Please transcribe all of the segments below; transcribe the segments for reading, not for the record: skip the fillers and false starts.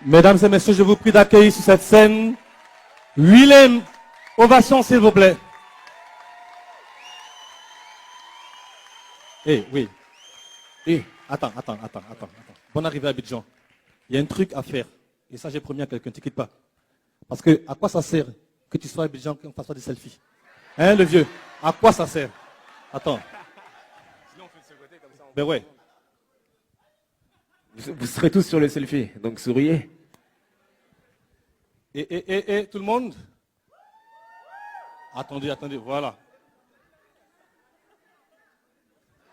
Mesdames et messieurs, je vous prie d'accueillir sur cette scène Willem. Ovation, s'il vous plaît. Eh, oui. Eh, attends. Bonne arrivée à Abidjan. Il y a un truc à faire. Et ça, j'ai promis à quelqu'un, ne t'inquiète pas. Parce que, à quoi ça sert que tu sois à Abidjan, qu'on fasse des selfies? Hein, le vieux? À quoi ça sert? Attends. Sinon, on fait de ce côté comme ça. Ben ouais. Vous serez tous sur le selfie, donc souriez. Et, tout le monde? Attendez, voilà.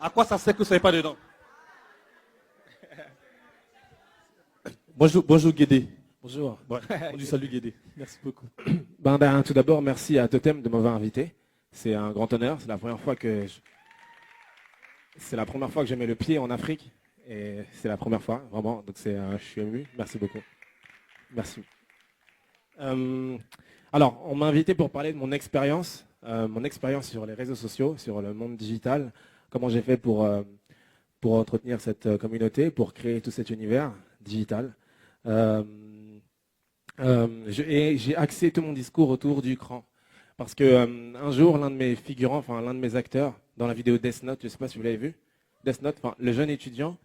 À quoi ça sert que vous ne soyez pas dedans? Bonjour Guédé. Bonjour. Ouais, on dit salut Guédé. Merci beaucoup. Tout d'abord, merci à Totem de m'avoir invité. C'est un grand honneur. C'est la première fois que je mets le pied en Afrique. Et c'est la première fois, vraiment. Donc je suis ému. Merci beaucoup. Merci. Alors, on m'a invité pour parler de mon expérience sur les réseaux sociaux, sur le monde digital, comment j'ai fait pour entretenir cette communauté, pour créer tout cet univers digital. J'ai axé tout mon discours autour du cran. Parce que un jour, l'un de mes figurants, enfin l'un de mes acteurs, dans la vidéo Death Note, je ne sais pas si vous l'avez vu, Death Note, enfin, le jeune étudiant,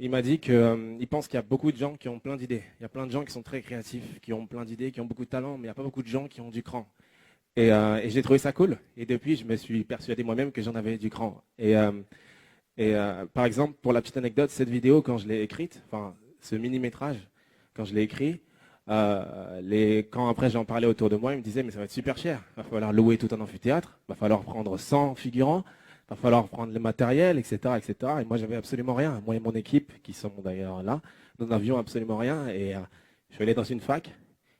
il m'a dit qu'il pense qu'il y a beaucoup de gens qui ont plein d'idées. Il y a plein de gens qui sont très créatifs, qui ont plein d'idées, qui ont beaucoup de talent, mais il n'y a pas beaucoup de gens qui ont du cran. Et j'ai trouvé ça cool. Et depuis, je me suis persuadé moi-même que j'en avais du cran. Par exemple, pour la petite anecdote, cette vidéo, quand je l'ai écrite, enfin ce mini-métrage, quand je l'ai écrit, quand après j'en parlais autour de moi, ils me disaient mais ça va être super cher. Il va falloir louer tout un amphithéâtre, il va falloir prendre 100 figurants, il va falloir prendre le matériel, etc., etc. Et moi, j'avais absolument rien. Moi et mon équipe, qui sont d'ailleurs là, nous n'avions absolument rien. Et je suis allé dans une fac,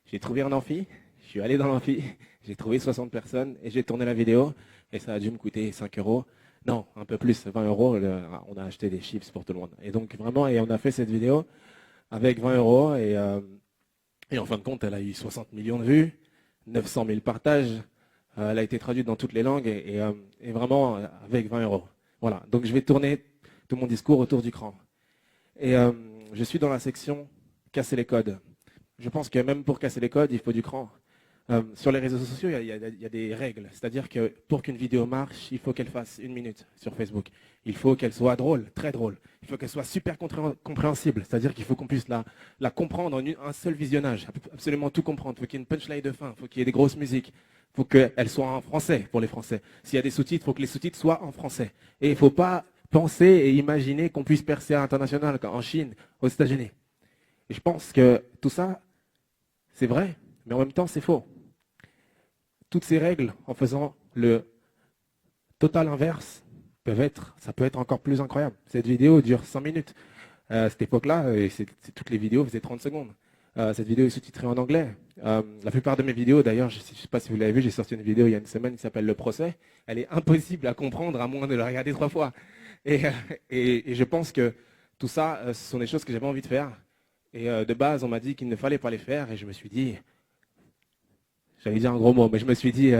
j'ai trouvé un amphi, je suis allé dans l'amphi, j'ai trouvé 60 personnes et j'ai tourné la vidéo. Et ça a dû me coûter 5 euros. Non, un peu plus, 20 euros. On a acheté des chips pour tout le monde. Et donc vraiment, on a fait cette vidéo avec 20 euros. Et en fin de compte, elle a eu 60 millions de vues, 900 000 partages. Elle a été traduite dans toutes les langues et vraiment avec 20 euros. Voilà, donc je vais tourner tout mon discours autour du cran. Et je suis dans la section casser les codes. Je pense que même pour casser les codes, il faut du cran. Sur les réseaux sociaux, il y a des règles. C'est-à-dire que pour qu'une vidéo marche, il faut qu'elle fasse 1 minute sur Facebook. Il faut qu'elle soit drôle, très drôle. Il faut qu'elle soit super compréhensible. C'est-à-dire qu'il faut qu'on puisse la comprendre en un seul visionnage. Absolument tout comprendre. Il faut qu'il y ait une punchline de fin. Il faut qu'il y ait des grosses musiques. Il faut qu'elle soit en français pour les Français. S'il y a des sous-titres, il faut que les sous-titres soient en français. Et il ne faut pas penser et imaginer qu'on puisse percer à l'international, en Chine, aux États-Unis. Et je pense que tout ça, c'est vrai, mais en même temps, c'est faux. Toutes ces règles, en faisant le total inverse, ça peut être encore plus incroyable. Cette vidéo dure 100 minutes. À cette époque-là, toutes les vidéos faisaient 30 secondes. Cette vidéo est sous-titrée en anglais. La plupart de mes vidéos, d'ailleurs, je ne sais pas si vous l'avez vu, j'ai sorti une vidéo il y a une semaine qui s'appelle Le procès. Elle est impossible à comprendre à moins de la regarder 3 fois. Et je pense que tout ça, ce sont des choses que j'avais envie de faire. Et de base, on m'a dit qu'il ne fallait pas les faire. Et je me suis dit, j'allais dire un gros mot, mais je me suis dit,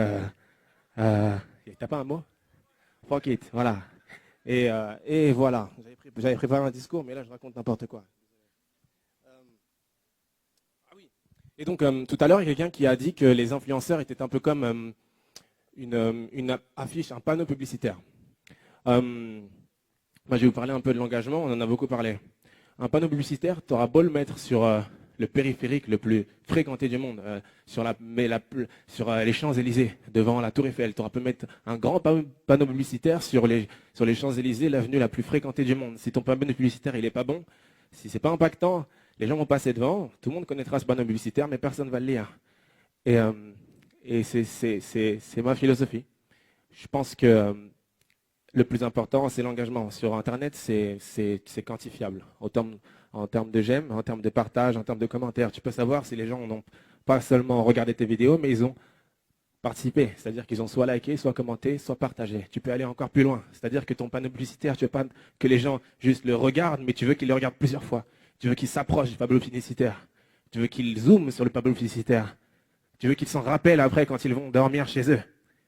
t'as pas un mot? Fuck it, voilà. Et voilà. J'avais préparé un discours, mais là, je raconte n'importe quoi. Et donc, tout à l'heure, il y a quelqu'un qui a dit que les influenceurs étaient un peu comme une affiche, un panneau publicitaire. Moi, je vais vous parler un peu de l'engagement, on en a beaucoup parlé. Un panneau publicitaire, tu auras beau le mettre sur le périphérique le plus fréquenté du monde, sur les Champs-Élysées, devant la Tour Eiffel. Tu auras pu mettre un grand panneau publicitaire sur les Champs-Élysées, l'avenue la plus fréquentée du monde. Si ton panneau publicitaire il est pas bon, si c'est pas impactant, les gens vont passer devant, tout le monde connaîtra ce panneau publicitaire, mais personne ne va le lire. Et c'est ma philosophie. Je pense que le plus important, c'est l'engagement. Sur Internet, c'est quantifiable. En termes de j'aime, en termes de partage, en termes de commentaires. Tu peux savoir si les gens n'ont pas seulement regardé tes vidéos, mais ils ont participé. C'est-à-dire qu'ils ont soit liké, soit commenté, soit partagé. Tu peux aller encore plus loin. C'est-à-dire que ton panneau publicitaire, tu veux pas que les gens juste le regardent, mais tu veux qu'ils le regardent plusieurs fois. Tu veux qu'ils s'approchent du panneau publicitaire. Tu veux qu'ils zooment sur le panneau publicitaire. Tu veux qu'ils s'en rappellent après quand ils vont dormir chez eux.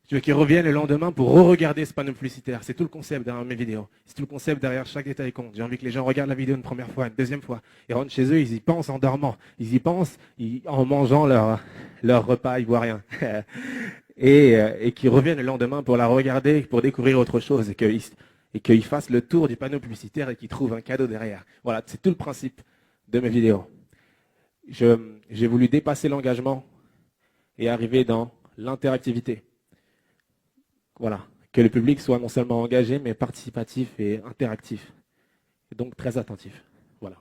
Je veux qu'ils reviennent le lendemain pour re-regarder ce panneau publicitaire. C'est tout le concept derrière mes vidéos. C'est tout le concept derrière chaque détail compte. J'ai envie que les gens regardent la vidéo une première fois, une deuxième fois. Ils rentrent chez eux, ils y pensent en dormant. Ils y pensent en mangeant leur repas ivoirien. Et qu'ils reviennent le lendemain pour la regarder, pour découvrir autre chose. Et qu'ils fassent le tour du panneau publicitaire et qu'ils trouvent un cadeau derrière. Voilà, c'est tout le principe de mes vidéos. J'ai voulu dépasser l'engagement et arriver dans l'interactivité. Voilà, que le public soit non seulement engagé, mais participatif et interactif. Et donc très attentif. Voilà.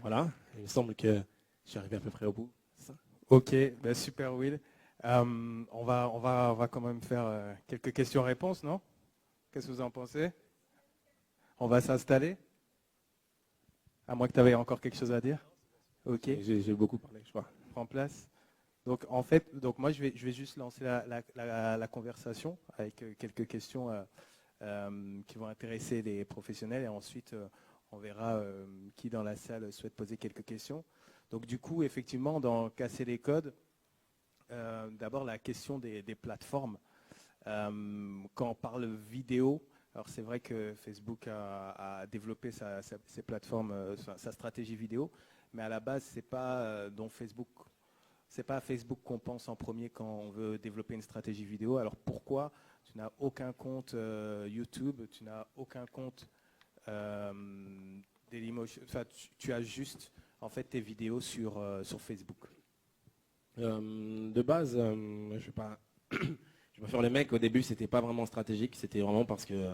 Voilà, il me semble que je suis arrivé à peu près au bout. Ça. Ok, ben super Will. On va quand même faire quelques questions-réponses, non? Qu'est-ce que vous en pensez? On va s'installer? À moins que tu avais encore quelque chose à dire. Ok. J'ai beaucoup parlé, je crois. Prends place. Donc en fait, moi je vais juste lancer la conversation avec quelques questions qui vont intéresser les professionnels et ensuite on verra qui dans la salle souhaite poser quelques questions. Donc du coup, effectivement, dans Casser les codes, d'abord la question des plateformes. Quand on parle vidéo, alors c'est vrai que Facebook a développé ses plateformes, sa stratégie vidéo, mais à la base, c'est pas à Facebook qu'on pense en premier quand on veut développer une stratégie vidéo. Alors pourquoi tu n'as aucun compte YouTube, tu n'as aucun compte Dailymotion, enfin tu as juste en fait tes vidéos sur Facebook. De base, je vais pas faire le mec. Au début, c'était pas vraiment stratégique. C'était vraiment parce que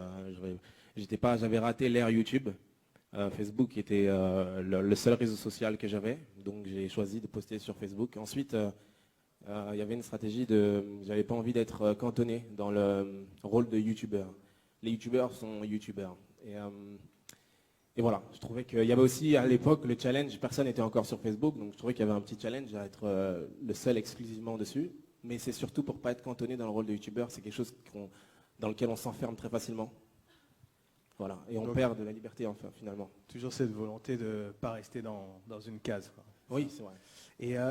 j'avais raté l'ère YouTube. Facebook était le seul réseau social que j'avais, donc j'ai choisi de poster sur Facebook. Ensuite, il y avait une stratégie j'avais pas envie d'être cantonné dans le rôle de YouTubeur. Les YouTubeurs sont YouTubeurs. Et voilà, je trouvais qu'il y avait aussi à l'époque le challenge, personne n'était encore sur Facebook, donc je trouvais qu'il y avait un petit challenge à être le seul exclusivement dessus. Mais c'est surtout pour pas être cantonné dans le rôle de YouTubeur, c'est quelque chose dans lequel on s'enferme très facilement. Voilà, et on perd de la liberté enfin, finalement. Toujours cette volonté de ne pas rester dans une case, quoi. Oui, c'est vrai.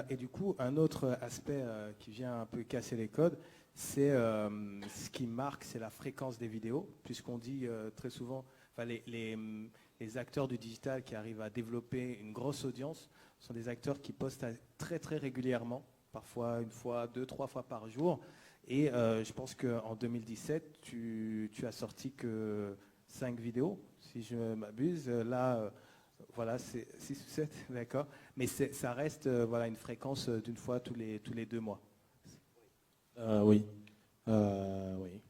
Et du coup, un autre aspect qui vient un peu casser les codes, c'est ce qui marque, c'est la fréquence des vidéos, puisqu'on dit très souvent, les acteurs du digital qui arrivent à développer une grosse audience sont des acteurs qui postent très très régulièrement, parfois une fois, 2-3 fois par jour. Et je pense qu'en 2017, tu as sorti que 5 vidéos, si je m'abuse. Là, voilà, c'est 6 ou 7, d'accord. Mais ça reste une fréquence d'une fois tous les 2 mois. Oui. Oui.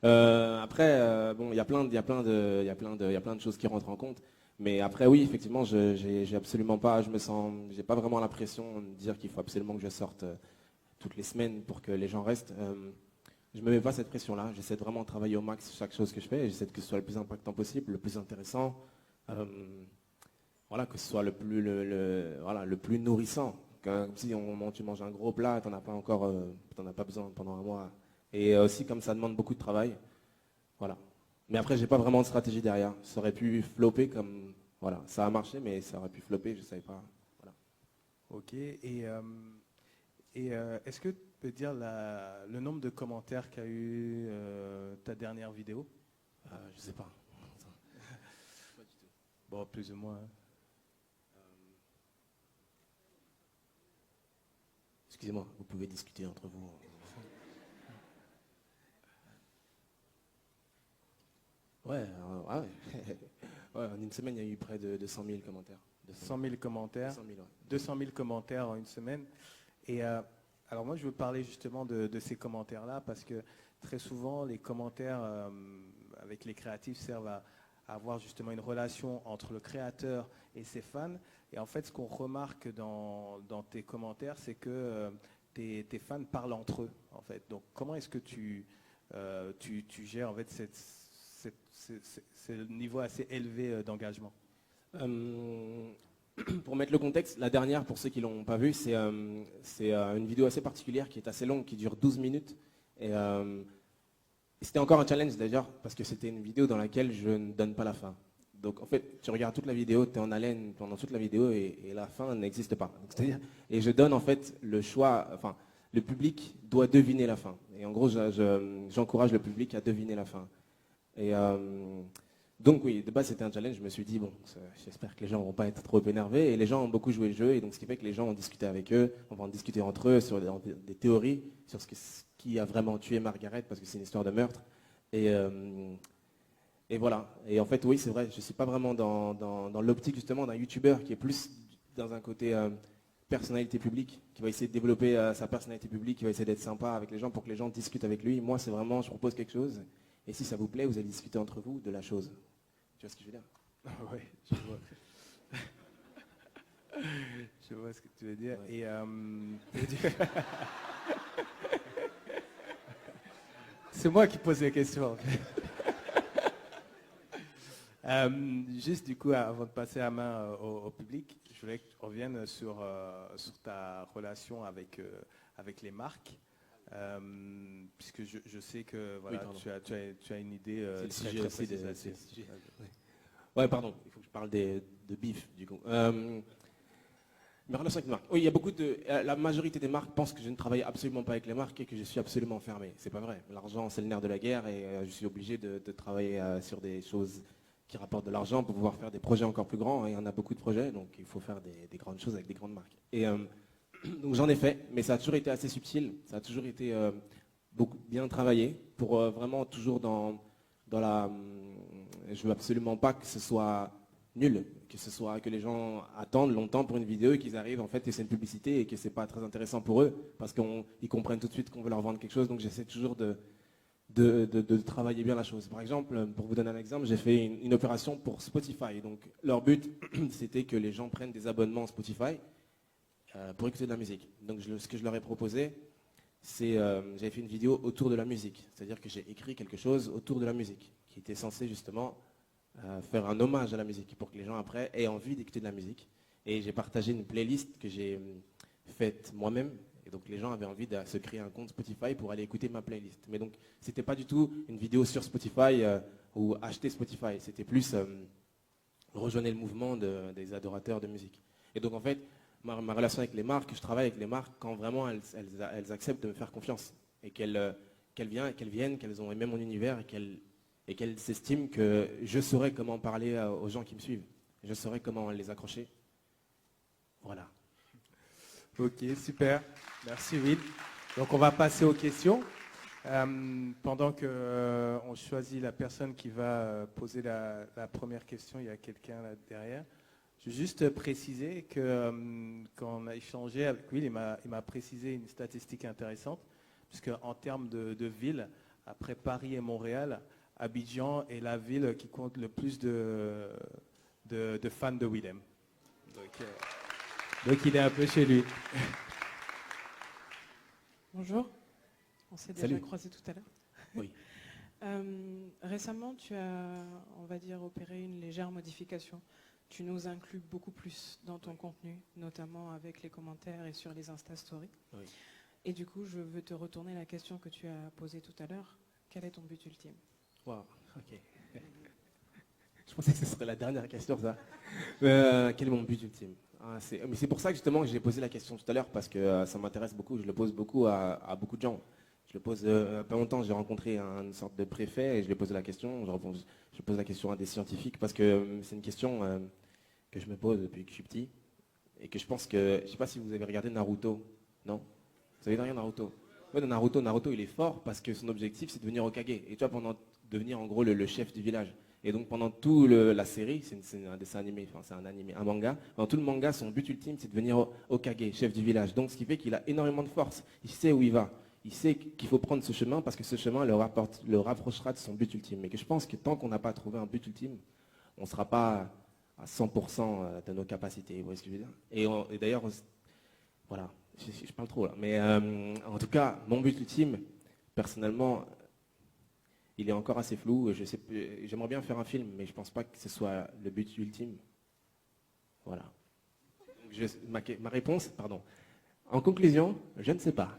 Après, bon, il y a plein de choses qui rentrent en compte. Mais après, oui, effectivement, j'ai absolument pas, j'ai pas vraiment l'impression de dire qu'il faut absolument que je sorte toutes les semaines pour que les gens restent. Je me mets pas cette pression-là. J'essaie de vraiment travailler au max chaque chose que je fais. J'essaie que ce soit le plus impactant possible, le plus intéressant. Voilà, que ce soit le plus nourrissant. Comme si tu manges un gros plat, t'en as pas besoin pendant un mois. Et aussi comme ça demande beaucoup de travail. Voilà. Mais après, j'ai pas vraiment de stratégie derrière. Ça aurait pu flopper comme. Voilà, ça a marché, mais ça aurait pu flopper, je savais pas. Voilà. Ok. Et est-ce que tu peux dire le nombre de commentaires qu'a eu ta dernière vidéo? Je sais pas. Pas du tout. Bon, plus ou moins. Hein. Excusez-moi, vous pouvez discuter entre vous. Ouais. Ouais, en une semaine, il y a eu près de 100 000 commentaires. 100 000 commentaires. 200 000, ouais. 200 000 commentaires en une semaine. Et alors moi, je veux parler justement de ces commentaires-là parce que très souvent, les commentaires avec les créatifs servent à avoir justement une relation entre le créateur et ses fans. Et en fait, ce qu'on remarque dans tes commentaires, c'est que tes fans parlent entre eux, en fait. Donc, comment est-ce que tu gères en fait ce niveau assez élevé d'engagement? Pour mettre le contexte, la dernière, pour ceux qui ne l'ont pas vue, c'est une vidéo assez particulière qui est assez longue, qui dure 12 minutes. Et c'était encore un challenge d'ailleurs, parce que c'était une vidéo dans laquelle je ne donne pas la fin. Donc en fait, tu regardes toute la vidéo, tu es en haleine pendant toute la vidéo et la fin n'existe pas. Donc, c'est-à-dire, et je donne en fait le choix, enfin, le public doit deviner la fin. Et en gros, j'encourage le public à deviner la fin. Et donc oui, de base c'était un challenge, je me suis dit, bon, j'espère que les gens ne vont pas être trop énervés. Et les gens ont beaucoup joué le jeu, et donc ce qui fait que les gens ont discuté avec eux, on va en discuter entre eux sur des théories, sur ce qui a vraiment tué Margaret, parce que c'est une histoire de meurtre. Et voilà. Et en fait, oui, c'est vrai, je ne suis pas vraiment dans l'optique justement d'un youtubeur qui est plus dans un côté personnalité publique, qui va essayer de développer sa personnalité publique, qui va essayer d'être sympa avec les gens pour que les gens discutent avec lui. Moi, c'est vraiment, je propose quelque chose, et si ça vous plaît, vous allez discuter entre vous de la chose. Tu vois ce que je veux dire? Oui, je vois. Je vois ce que tu veux dire. Ouais. Et c'est moi qui pose les questions. En fait. Juste du coup, avant de passer la main au public, je voulais qu'on revienne sur ta relation avec les marques. Puisque je sais que voilà, Oui, tu as une idée c'est le très, sujet très aussi précise de là-dessus. Ouais, pardon, il faut que je parle de bif, du coup. Mes relations avec les marques. Oui, il y a beaucoup de. La majorité des marques pensent que je ne travaille absolument pas avec les marques et que je suis absolument fermé. C'est pas vrai. L'argent, c'est le nerf de la guerre et je suis obligé de travailler sur des choses qui rapportent de l'argent pour pouvoir faire des projets encore plus grands. Et il y en a beaucoup de projets, donc il faut faire des grandes choses avec des grandes marques. Et donc j'en ai fait, mais ça a toujours été assez subtil. Ça a toujours été beaucoup bien travaillé pour vraiment toujours dans la. Je veux absolument pas que ce soit nul, que les gens attendent longtemps pour une vidéo et qu'ils arrivent en fait et c'est une publicité et que c'est pas très intéressant pour eux parce qu'ils comprennent tout de suite qu'on veut leur vendre quelque chose. Donc j'essaie toujours de travailler bien la chose. Par exemple, pour vous donner un exemple, j'ai fait une opération pour Spotify. Donc leur but c'était que les gens prennent des abonnements Spotify pour écouter de la musique. Donc ce que je leur ai proposé, c'est j'avais fait une vidéo autour de la musique, c'est-à-dire que j'ai écrit quelque chose autour de la musique qui était censé justement faire un hommage à la musique pour que les gens après aient envie d'écouter de la musique. Et j'ai partagé une playlist que j'ai faite moi-même. Et donc les gens avaient envie de se créer un compte Spotify pour aller écouter ma playlist. Mais donc c'était pas du tout une vidéo sur Spotify ou acheter Spotify. C'était plus rejoindre le mouvement des adorateurs de musique. Et donc en fait, ma relation avec les marques, je travaille avec les marques quand vraiment elles acceptent de me faire confiance. Et qu'elles viennent, qu'elles ont aimé mon univers et qu'elles s'estiment que je saurais comment parler aux gens qui me suivent. Je saurais comment les accrocher. Voilà. Ok, super. Merci Will. Donc on va passer aux questions. Pendant qu'on choisit la personne qui va poser la première question, il y a quelqu'un là derrière. Je veux juste préciser que quand on a échangé avec Will, il m'a précisé une statistique intéressante, puisque en termes de ville, après Paris et Montréal, Abidjan est la ville qui compte le plus de fans de Willem. Donc il est un peu chez lui. Bonjour, on s'est déjà Salut. croisés tout à l'heure. Oui. Récemment, tu as, on va dire, opéré une légère modification. Tu nous inclus beaucoup plus dans ton contenu, notamment avec les commentaires et sur les Insta Stories. Oui. Et du coup, je veux te retourner la question que tu as posée tout à l'heure. Quel est ton but ultime? Wow, ok. Je pensais que ce serait la dernière question, ça. Quel est mon but ultime? Mais c'est pour ça que justement que j'ai posé la question tout à l'heure, parce que ça m'intéresse beaucoup, je le pose beaucoup à beaucoup de gens. Je le pose pas longtemps, j'ai rencontré une sorte de préfet et je lui ai posé la question, je pose la question à des scientifiques, parce que c'est une question que je me pose depuis que je suis petit, et que je pense que, je ne sais pas si vous avez regardé Naruto, non? Vous avez regardé Naruto? Ouais, dans Naruto il est fort parce que son objectif c'est de devenir Hokage, et tu vois, pendant devenir en gros le chef du village. Et donc pendant toute la série, c'est un dessin animé, enfin c'est un manga, pendant tout le manga, son but ultime c'est de devenir Hokage, chef du village. Donc ce qui fait qu'il a énormément de force, il sait où il va, il sait qu'il faut prendre ce chemin parce que ce chemin le rapprochera de son but ultime. Mais que je pense que tant qu'on n'a pas trouvé un but ultime, on ne sera pas à 100% de nos capacités, vous voyez ce que je veux dire? Et d'ailleurs, voilà, je parle trop là, mais en tout cas, mon but ultime, personnellement, il est encore assez flou. J'aimerais bien faire un film, mais je ne pense pas que ce soit le but ultime. Voilà. Ma réponse, pardon. En conclusion, je ne sais pas.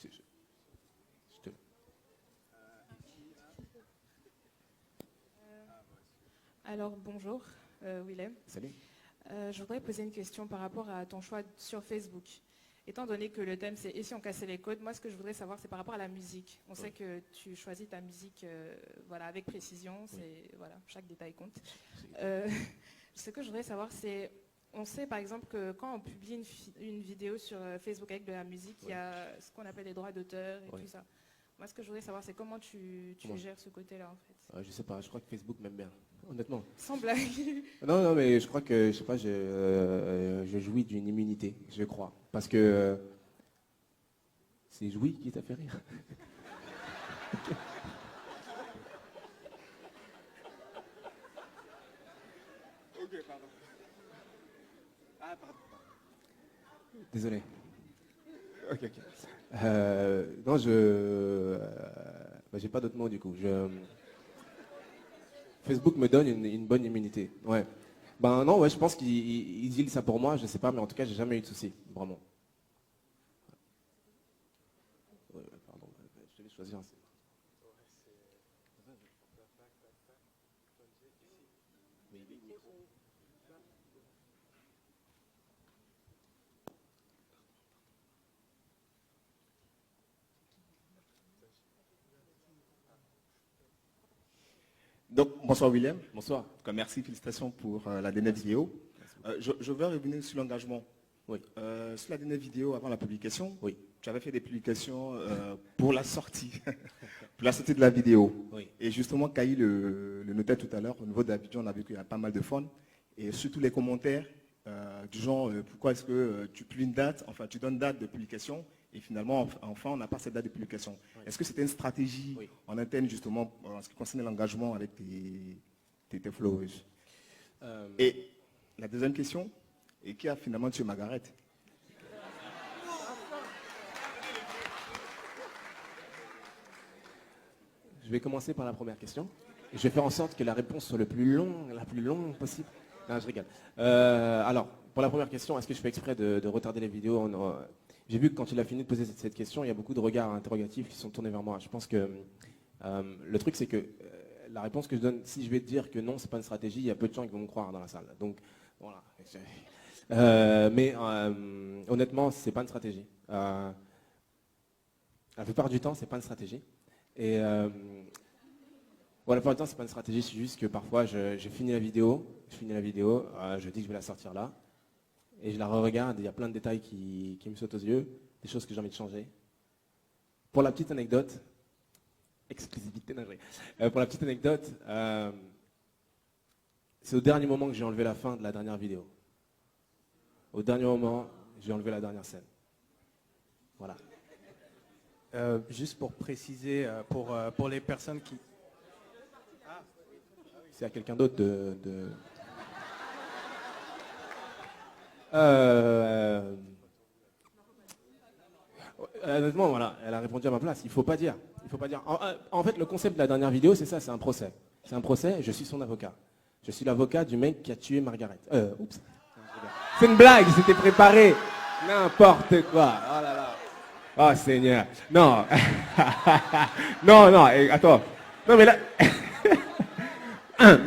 Je te- Alors bonjour, Willem. Salut. Je voudrais poser une question par rapport à ton choix sur Facebook. Étant donné que le thème c'est et si on cassait les codes, moi ce que je voudrais savoir c'est par rapport à la musique. On sait que tu choisis ta musique voilà, avec précision, voilà, chaque détail compte. Ce que je voudrais savoir c'est, on sait par exemple que quand on publie une vidéo sur Facebook avec de la musique, il y a ce qu'on appelle les droits d'auteur et tout ça. Moi ce que je voudrais savoir c'est comment tu gères ce côté-là en fait. Je sais pas, je crois que Facebook m'aime bien, honnêtement. Sans blague. Non, mais je crois que, je sais pas, je jouis d'une immunité, je crois. Parce que c'est jouis qui t'a fait rire. Ok, pardon. Ah, pardon. Désolé. Ok. Non, j'ai pas d'autre mot du coup. Facebook me donne une bonne immunité. Ouais. Ben non, ouais, je pense qu'il dit ça pour moi, je sais pas, mais en tout cas, j'ai jamais eu de soucis, vraiment. Ouais, pardon, je devais choisir. Donc, bonsoir William. Bonsoir. En tout cas, merci, félicitations pour la dernière vidéo. Je vais revenir sur l'engagement. Oui. Sur la dernière vidéo, avant la publication, Oui. tu avais fait des publications pour la sortie, pour la sortie de la vidéo. Oui. Et justement, Kaï le notait tout à l'heure, au niveau de la vidéo, on a vu qu'il y a pas mal de fun. Et surtout les commentaires du genre, pourquoi est-ce que tu publies une date, enfin tu donnes date de publication, et finalement, enfin, on n'a pas cette date de publication. Oui. Est-ce que c'était une stratégie en interne, justement, en ce qui concerne l'engagement avec tes followers? Et la deuxième question, et qui a finalement tué Margaret? Je vais commencer par la première question. Je vais faire en sorte que la réponse soit la plus longue possible. Non, je rigole. Alors, pour la première question, est-ce que je fais exprès de retarder les vidéos? J'ai vu que quand il a fini de poser cette question, il y a beaucoup de regards interrogatifs qui sont tournés vers moi. Je pense que le truc, c'est que la réponse que je donne, si je vais te dire que non, c'est pas une stratégie, il y a peu de gens qui vont me croire dans la salle. Donc, voilà. Mais honnêtement, c'est pas une stratégie. La plupart du temps, c'est pas une stratégie. Et la plupart du temps, c'est pas une stratégie, c'est juste que parfois, je finis la vidéo, je dis que je vais la sortir là, et je la re-regarde, il y a plein de détails qui me sautent aux yeux, des choses que j'ai envie de changer. Pour la petite anecdote, exclusivité, pour la petite anecdote, c'est au dernier moment que j'ai enlevé la fin de la dernière vidéo. Au dernier moment, j'ai enlevé la dernière scène. Voilà. Juste pour préciser, pour les personnes qui... C'est à quelqu'un d'autre de... Honnêtement, voilà, elle a répondu à ma place. Il faut pas dire. En fait, le concept de la dernière vidéo, c'est ça, c'est un procès. C'est un procès, je suis son avocat. Je suis l'avocat du mec qui a tué Margaret. Oups. C'est une blague, c'était préparé. N'importe quoi. Oh là là. Oh Seigneur. Non. non, attends. Non, mais là...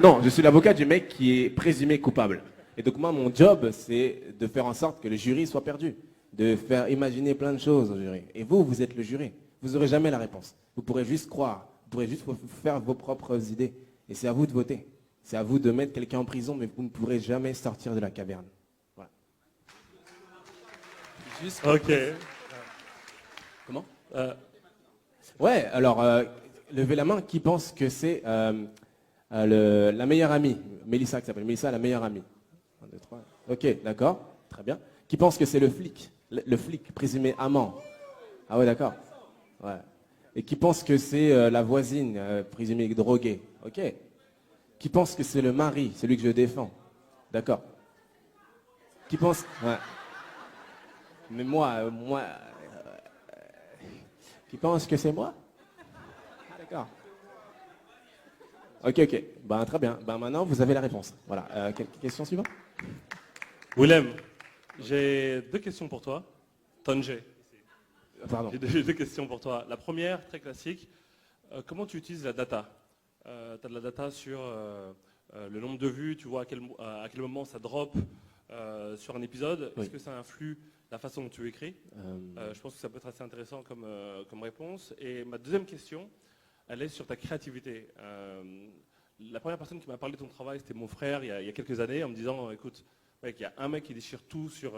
Non, je suis l'avocat du mec qui est présumé coupable. Et donc moi, mon job, c'est de faire en sorte que le jury soit perdu. De faire imaginer plein de choses au jury. Et vous êtes le jury. Vous n'aurez jamais la réponse. Vous pourrez juste croire. Vous pourrez juste faire vos propres idées. Et c'est à vous de voter. C'est à vous de mettre quelqu'un en prison, mais vous ne pourrez jamais sortir de la caverne. Voilà. Juste Ok. Comment Ouais, alors, levez la main qui pense que c'est la meilleure amie. Mélissa qui s'appelle Mélissa, la meilleure amie. 1, 2, 3. Ok, d'accord, très bien. Qui pense que c'est le flic présumé amant. Ah ouais, d'accord. Ouais. Et qui pense que c'est la voisine présumée droguée. Ok. Qui pense que c'est le mari, celui que je défends. D'accord. Qui pense... Ouais. Mais moi... qui pense que c'est moi? Ah, d'accord. Ok. Ben, très bien. Ben, maintenant, vous avez la réponse. Voilà. Question suivante? Willem, j'ai 2 questions pour toi. Tonje. Pardon. J'ai deux questions pour toi. La première, très classique, comment tu utilises la data? Tu as de la data sur le nombre de vues, tu vois à quel moment ça drop sur un épisode. Oui. Est-ce que ça influe la façon dont tu écris? Je pense que ça peut être assez intéressant comme réponse. Et ma deuxième question, elle est sur ta créativité. La première personne qui m'a parlé de ton travail, c'était mon frère il y a quelques années, en me disant, écoute, mec, il y a un mec qui déchire tout sur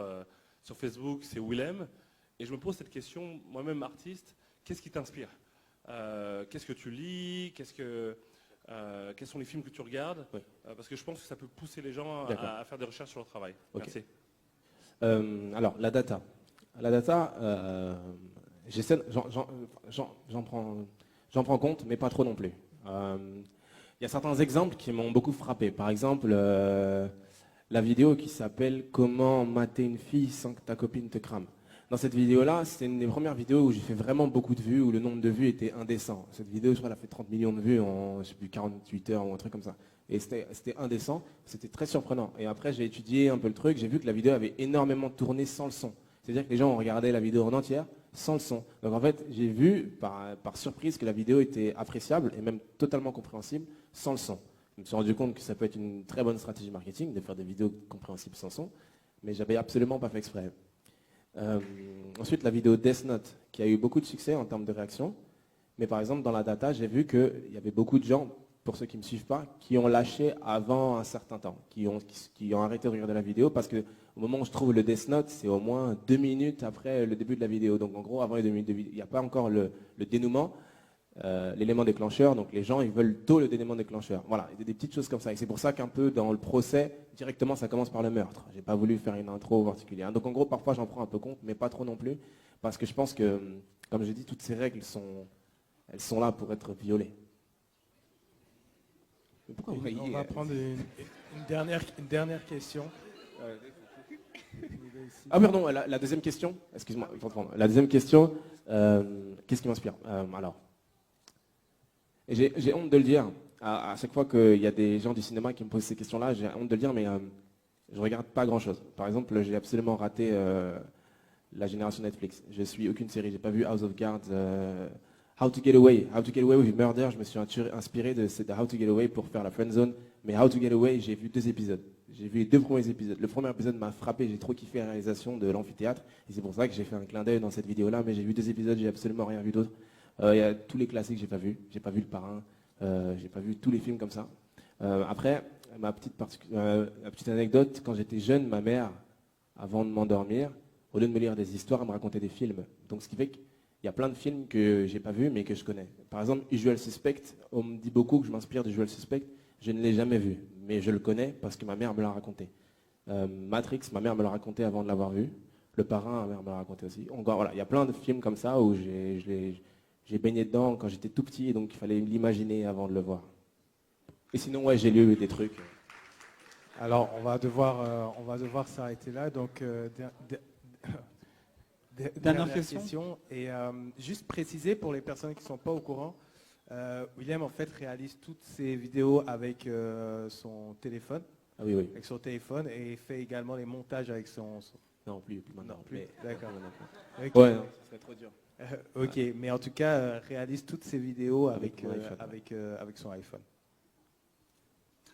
Facebook, c'est Willem. Et je me pose cette question, moi-même artiste, qu'est-ce qui t'inspire? Qu'est-ce que tu lis? Quels sont les films que tu regardes? Oui. Parce que je pense que ça peut pousser les gens D'accord. à faire des recherches sur leur travail. Ok. Merci. Alors, la data. La data, j'en prends compte, mais pas trop non plus. Il y a certains exemples qui m'ont beaucoup frappé. Par exemple, la vidéo qui s'appelle « Comment mater une fille sans que ta copine te crame ». Dans cette vidéo-là, c'était une des premières vidéos où j'ai fait vraiment beaucoup de vues, où le nombre de vues était indécent. Cette vidéo, je crois, elle a fait 30 millions de vues en, je sais plus, 48 heures ou un truc comme ça. Et c'était indécent, c'était très surprenant. Et après, j'ai étudié un peu le truc, j'ai vu que la vidéo avait énormément tourné sans le son. C'est-à-dire que les gens ont regardé la vidéo en entière sans le son. Donc en fait, j'ai vu par surprise que la vidéo était appréciable et même totalement compréhensible sans le son. Je me suis rendu compte que ça peut être une très bonne stratégie marketing de faire des vidéos compréhensibles sans son, mais j'avais absolument pas fait exprès. Ensuite, la vidéo Death Note, qui a eu beaucoup de succès en termes de réaction. Mais par exemple, dans la data, j'ai vu qu'il y avait beaucoup de gens, pour ceux qui ne me suivent pas, qui ont lâché avant un certain temps, qui ont arrêté de regarder la vidéo, parce que au moment où je trouve le Death Note, c'est au moins 2 minutes après le début de la vidéo. Donc en gros, avant les 2 minutes de vidéo, il n'y a pas encore le dénouement, l'élément déclencheur. Donc les gens, ils veulent tôt le dénouement déclencheur. Voilà, il y a des petites choses comme ça. Et c'est pour ça qu'un peu dans le procès, directement, ça commence par le meurtre. J'ai pas voulu faire une intro particulière. Donc en gros, parfois, j'en prends un peu compte, mais pas trop non plus, parce que je pense que, comme je dis, toutes ces règles elles sont là pour être violées. Mais pourquoi vous On riez? va prendre une dernière question. Ah pardon, la deuxième question, excuse-moi, il faut reprendre. La deuxième question, qu'est-ce qui m'inspire? Alors, et j'ai honte de le dire, à chaque fois qu'il y a des gens du cinéma qui me posent ces questions-là, j'ai honte de le dire, mais je regarde pas grand-chose. Par exemple, j'ai absolument raté la génération Netflix. Je suis aucune série, j'ai pas vu House of Cards, How to Get Away with Murder, je me suis inspiré de How to Get Away pour faire la Friendzone, mais How to Get Away, j'ai vu 2 épisodes. J'ai vu les 2 premiers épisodes. Le premier épisode m'a frappé, j'ai trop kiffé la réalisation de l'amphithéâtre, et c'est pour ça que j'ai fait un clin d'œil dans cette vidéo-là, mais j'ai vu 2 épisodes, j'ai absolument rien vu d'autre. Il y a tous les classiques que j'ai pas vu Le Parrain, j'ai pas vu tous les films comme ça. Après, ma petite anecdote, quand j'étais jeune, ma mère, avant de m'endormir, au lieu de me lire des histoires, elle me racontait des films. Donc ce qui fait qu'il y a plein de films que j'ai pas vus mais que je connais. Par exemple, Usual Suspect, on me dit beaucoup que je m'inspire d'Usual Suspect. Je ne l'ai jamais vu, mais je le connais parce que ma mère me l'a raconté. Matrix, ma mère me l'a raconté avant de l'avoir vu. Le Parrain, ma mère me l'a raconté aussi. Voilà, il y a plein de films comme ça où j'ai baigné dedans quand j'étais tout petit, et donc il fallait l'imaginer avant de le voir. Et sinon, ouais, j'ai lu des trucs. Alors, on va devoir s'arrêter là. Donc, dernière question. Et juste préciser pour les personnes qui ne sont pas au courant, Willem en fait réalise toutes ses vidéos avec son téléphone. Ah oui, oui. Avec son téléphone, et fait également les montages avec son... Non, plus maintenant. Non, plus. Mais- D'accord. Ouais, Ok. non, ça serait trop dur. Ok, mais en tout cas, réalise toutes ses vidéos Avec avec, mon iPhone, avec son iPhone.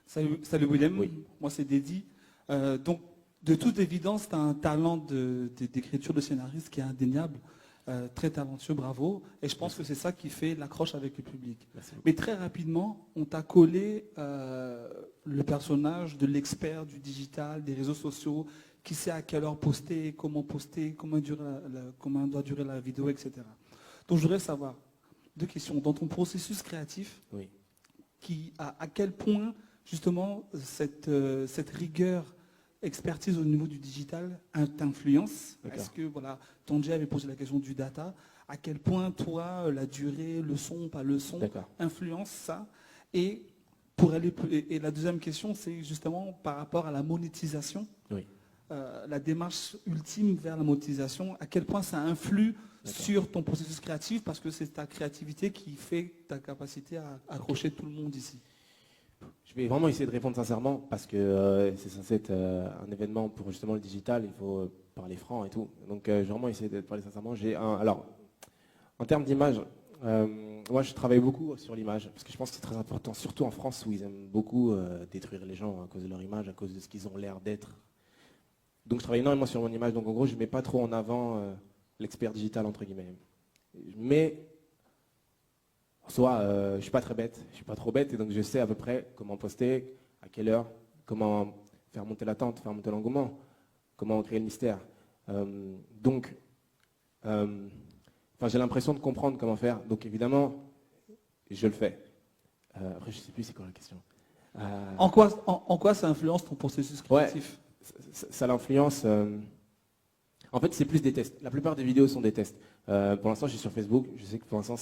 Salut Willem, Oui. moi c'est Dédi. Donc de toute évidence, tu as un talent d'écriture de scénariste qui est indéniable, très talentueux, bravo. Et je pense que c'est ça qui fait l'accroche avec le public. Merci beaucoup. Mais très rapidement, on t'a collé le personnage de l'expert du digital, des réseaux sociaux, qui sait à quelle heure poster, comment comment doit durer la vidéo, etc. Donc je voudrais savoir, 2 questions. Dans ton processus créatif, Oui. à quel point justement cette rigueur, expertise au niveau du digital t'influence? D'accord. Est-ce que, voilà, Tangier avait posé la question du data, à quel point toi, la durée, le son, pas le son, D'accord. influence ça? Et pour aller et la deuxième question, c'est justement par rapport à la monétisation. Oui. La démarche ultime vers la monétisation, à quel point ça influe sur ton processus créatif, parce que c'est ta créativité qui fait ta capacité à accrocher tout le monde ici. Je vais vraiment essayer de répondre sincèrement parce que c'est censé être un événement pour justement le digital. Il ne faut parler franc et tout. Donc j'ai vraiment essayé de parler sincèrement. Alors, en termes d'image, moi je travaille beaucoup sur l'image, parce que je pense que c'est très important, surtout en France où ils aiment beaucoup détruire les gens à cause de leur image, à cause de ce qu'ils ont l'air d'être. Donc je travaille énormément sur mon image, donc en gros je ne mets pas trop en avant l'expert digital entre guillemets. Mais en soi, je ne suis pas très bête, je suis pas trop bête, et donc je sais à peu près comment poster, à quelle heure, comment faire monter l'attente, faire monter l'engouement, comment créer le mystère. J'ai l'impression de comprendre comment faire, donc évidemment, je le fais. Après, je ne sais plus c'est quoi la question. En quoi ça influence ton processus créatif? Ça l'influence. En fait, c'est plus des tests. La plupart des vidéos sont des tests. Pour l'instant, je suis sur Facebook. Je sais que pour l'instant,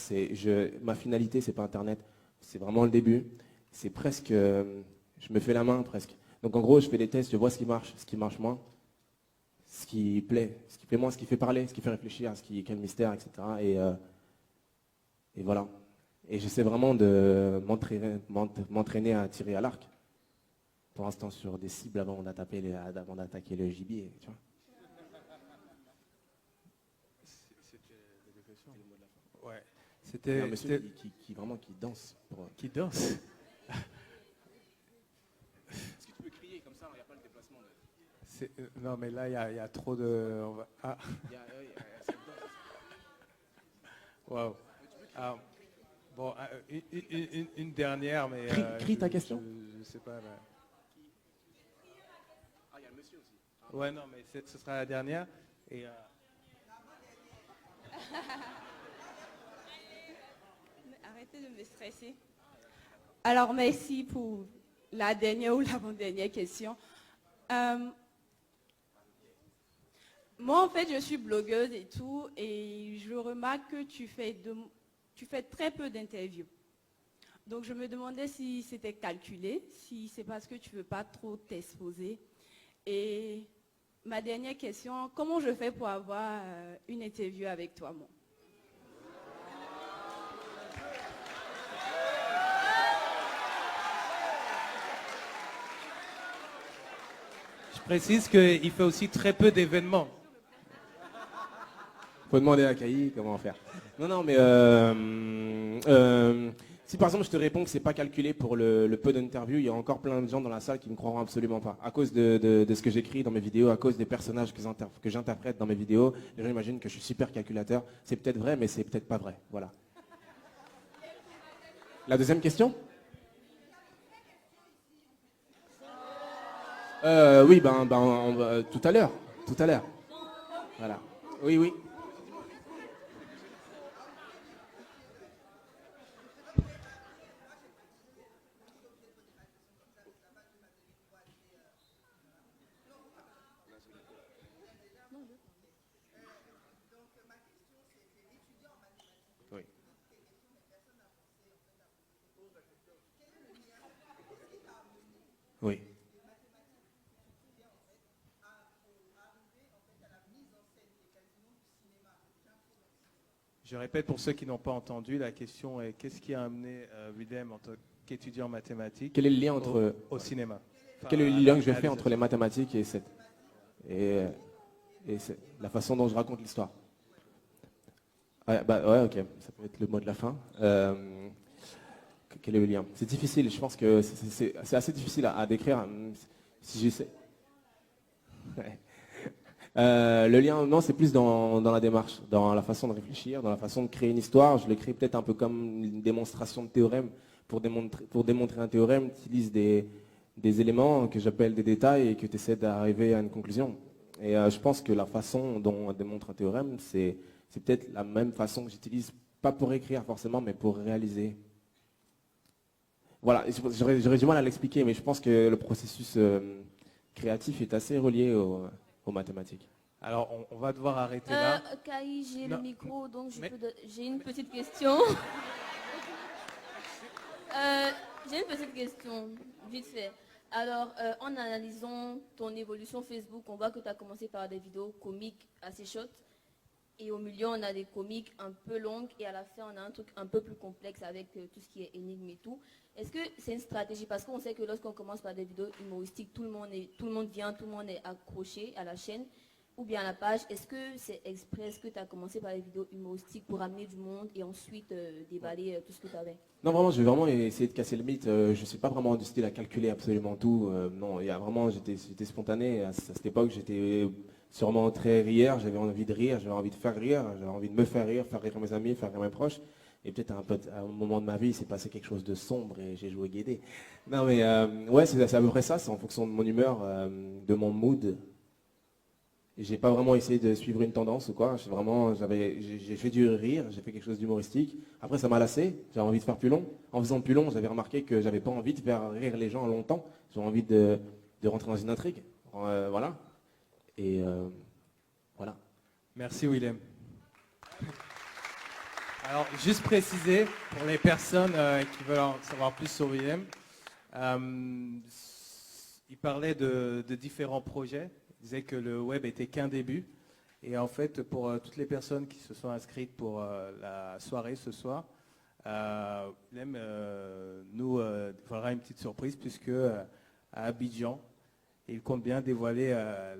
ma finalité, c'est pas Internet. C'est vraiment le début. C'est presque. Je me fais la main presque. Donc en gros, je fais des tests, je vois ce qui marche moins, ce qui plaît moins, ce qui fait parler, ce qui fait réfléchir, ce qui crée le mystère, etc. Et voilà. Et j'essaie vraiment de m'entraîner à tirer à l'arc. Pour l'instant, sur des cibles avant d'attaquer le gibier. Tu vois. Ouais. C'était un monsieur qui danse. Qui danse. Est-ce que tu peux crier comme ça, il n'y a pas le déplacement non, mais là, il y a trop de... Ah. Waouh. Bon, une dernière, mais... Crie ta question. Je sais pas. Là. Ah, il y a le monsieur aussi. Ouais, non, mais ce sera la dernière. Et, Arrêtez de me stresser. Alors, merci pour la dernière ou l'avant-dernière question. Moi, en fait, je suis blogueuse et tout, et je remarque que tu fais très peu d'interviews. Donc, je me demandais si c'était calculé, si c'est parce que tu ne veux pas trop t'exposer. Et ma dernière question, comment je fais pour avoir une interview avec toi, moi? je précise qu'il fait aussi très peu d'événements. Faut demander à Caï comment faire. Non, mais si par exemple je te réponds que c'est pas calculé pour le peu d'interviews, il y a encore plein de gens dans la salle qui ne croiront absolument pas. À cause de ce que j'écris dans mes vidéos, à cause des personnages que j'interprète dans mes vidéos, les gens imaginent que je suis super calculateur. C'est peut-être vrai, mais c'est peut-être pas vrai. Voilà. La deuxième question? Oui, tout à l'heure. Voilà. Oui. Oui. Je répète pour ceux qui n'ont pas entendu, la question est qu'est-ce qui a amené Willem en tant qu'étudiant en mathématiques Quel est le lien au cinéma? Quel est le lien que je fais entre les mathématiques et la façon dont je raconte l'histoire? Ouais, ok, ça peut être le mot de la fin. Quel est le lien? C'est difficile, je pense que c'est assez difficile à décrire. Si j'essaie. Ouais. Le lien, non, c'est plus dans la démarche, dans la façon de réfléchir, dans la façon de créer une histoire. Je le crée peut-être un peu comme une démonstration de théorème. Pour démontrer un théorème, tu utilises des éléments que j'appelle des détails et que tu essaies d'arriver à une conclusion. Et je pense que la façon dont on démontre un théorème, c'est peut-être la même façon que j'utilise, pas pour écrire forcément, mais pour réaliser. Voilà, j'aurais du mal à l'expliquer, mais je pense que le processus créatif est assez relié aux mathématiques. Alors, on va devoir arrêter là. Caï, j'ai le micro, donc j'ai une petite question. J'ai une petite question, vite fait. Alors, en analysant ton évolution Facebook, on voit que tu as commencé par des vidéos comiques assez short. Et au milieu, on a des comiques un peu longues. Et à la fin, on a un truc un peu plus complexe avec tout ce qui est énigme et tout. Est-ce que c'est une stratégie? Parce qu'on sait que lorsqu'on commence par des vidéos humoristiques, tout le monde vient, tout le monde est accroché à la chaîne. ou bien la page, est-ce que c'est exprès, est-ce que tu as commencé par les vidéos humoristiques pour amener du monde et ensuite déballer tout ce que tu avais? Non, vraiment, je vais vraiment essayer de casser le mythe. Je ne suis pas vraiment du style à calculer absolument tout. Non, il y a vraiment, j'étais spontané. À cette époque, j'étais sûrement très rieur. J'avais envie de rire, j'avais envie de faire rire, j'avais envie de me faire rire mes amis, faire rire mes proches. Et peut-être à un moment de ma vie, il s'est passé quelque chose de sombre et j'ai joué Guédé. Non, mais ouais, c'est à peu près ça. C'est en fonction de mon humeur, de mon mood. Et j'ai pas vraiment essayé de suivre une tendance ou quoi. J'ai fait du rire, j'ai fait quelque chose d'humoristique. Après, ça m'a lassé. J'avais envie de faire plus long. En faisant plus long, j'avais remarqué que j'avais pas envie de faire rire les gens longtemps. J'avais envie de rentrer dans une intrigue. Voilà. Et voilà. Merci Willem. Alors, juste préciser pour les personnes qui veulent en savoir plus sur Willem, il parlait de différents projets. Il disait que le web était qu'un début. Et en fait, pour toutes les personnes qui se sont inscrites pour la soirée ce soir, Willem nous fera une petite surprise puisque à Abidjan, il compte bien dévoiler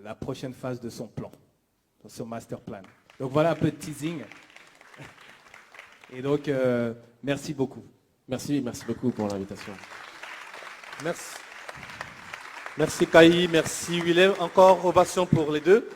la prochaine phase de son plan, de son master plan. Donc voilà un peu de teasing. Et donc, merci beaucoup. Merci beaucoup pour l'invitation. Merci. Merci Kaï, merci Willem. Encore ovation pour les deux.